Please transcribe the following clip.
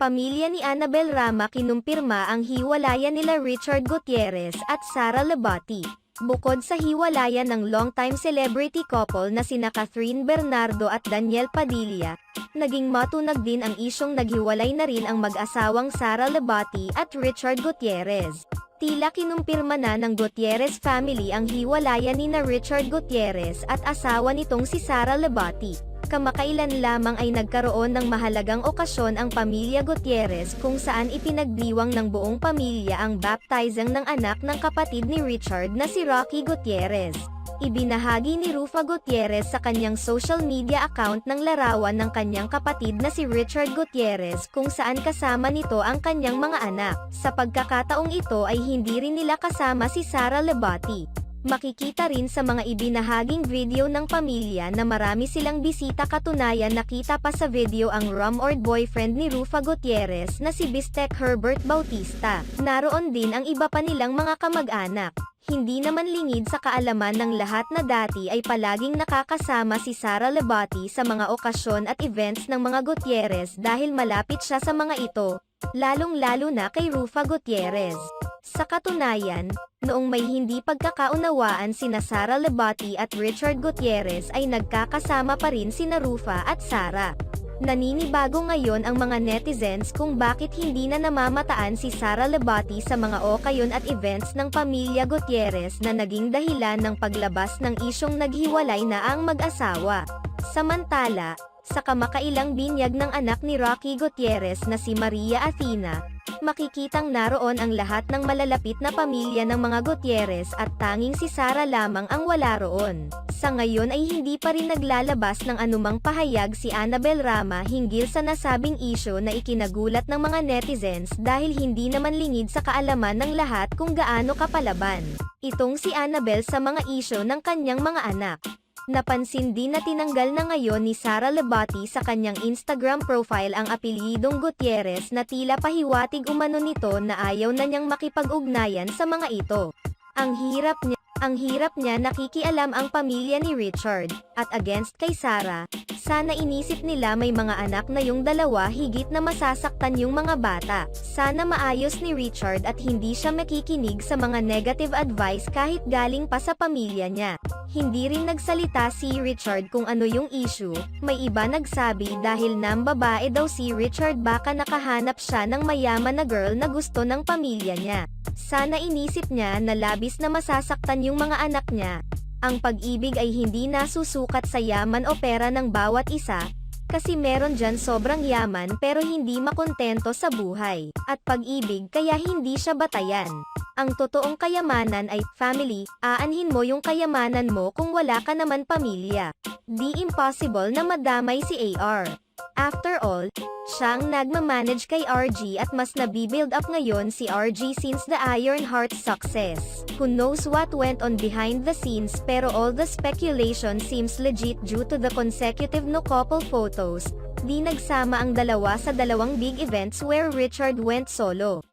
Pamilya ni Annabel Rama kinumpirma ang hiwalayan nila Richard Gutierrez at Sara Lebati. Bukod sa hiwalayan ng longtime celebrity couple na sina Catherine Bernardo at Daniel Padilla, naging matunag din ang isyong naghiwalay na rin ang mag-asawang Sara Lebati at Richard Gutierrez. Tila kinumpirma na ng Gutierrez family ang hiwalayan nina Richard Gutierrez at asawa nitong si Sara Lebati. Kamakailan lamang ay nagkaroon ng mahalagang okasyon ang pamilya Gutierrez kung saan ipinagdiwang ng buong pamilya ang baptizing ng anak ng kapatid ni Richard na si Rocky Gutierrez. Ibinahagi ni Rufa Gutierrez sa kanyang social media account ng larawan ng kanyang kapatid na si Richard Gutierrez kung saan kasama nito ang kanyang mga anak. Sa pagkakataong ito ay hindi rin nila kasama si Sara Lebati. Makikita rin sa mga ibinahaging video ng pamilya na marami silang bisita, katunayan nakita pa sa video ang rumored boyfriend ni Rufa Gutierrez na si Bistek Herbert Bautista. Naroon din ang iba pa nilang mga kamag-anak. Hindi naman lingid sa kaalaman ng lahat na dati ay palaging nakakasama si Sara Lebati sa mga okasyon at events ng mga Gutierrez dahil malapit siya sa mga ito, lalong-lalo na kay Rufa Gutierrez. Sa katunayan, noong may hindi pagkakaunawaan sina Sara Lebati at Richard Gutierrez ay nagkakasama pa rin sina Rufa at Sara. Naninibago ngayon ang mga netizens kung bakit hindi na namamataan si Sara Lebati sa mga okayon at events ng pamilya Gutierrez na naging dahilan ng paglabas ng isyong naghiwalay na ang mag-asawa. Samantala, sa kamakailang binyag ng anak ni Rocky Gutierrez na si Maria Athena, makikitang naroon ang lahat ng malalapit na pamilya ng mga Gutierrez at tanging si Sara lamang ang wala roon. Sa ngayon ay hindi pa rin naglalabas ng anumang pahayag si Annabel Rama hinggil sa nasabing isyu na ikinagulat ng mga netizens dahil hindi naman lingid sa kaalaman ng lahat kung gaano kapalaban itong si Annabel sa mga isyu ng kanyang mga anak. Napansin din na tinanggal na ngayon ni Sara Lebati sa kanyang Instagram profile ang apelyidong Gutierrez na tila pahiwatig umano nito na ayaw na niyang makipag-ugnayan sa mga ito. Ang hirap niya nakikialam ang pamilya ni Richard, at against kay Sara, sana inisip nila may mga anak na yung dalawa higit na masasaktan yung mga bata. Sana maayos ni Richard at hindi siya makikinig sa mga negative advice kahit galing pa sa pamilya niya. Hindi rin nagsalita si Richard kung ano yung issue, may iba nagsabi dahil nambabae daw si Richard baka nakahanap siya ng mayaman na girl na gusto ng pamilya niya. Sana inisip niya na labis na masasaktan yung mga anak niya. Ang pag-ibig ay hindi nasusukat sa yaman o pera ng bawat isa, kasi meron dyan sobrang yaman pero hindi makontento sa buhay, at pag-ibig kaya hindi siya batayan. Ang totoong kayamanan ay family, aanhin mo yung kayamanan mo kung wala ka naman pamilya. Di impossible na madamay si AR. After all, siyang nagmamanage kay RG at mas nabibuild up ngayon si RG since the Ironheart success. Who knows what went on behind the scenes, pero all the speculation seems legit due to the consecutive no couple photos. Di nagsama ang dalawa sa dalawang big events where Richard went solo.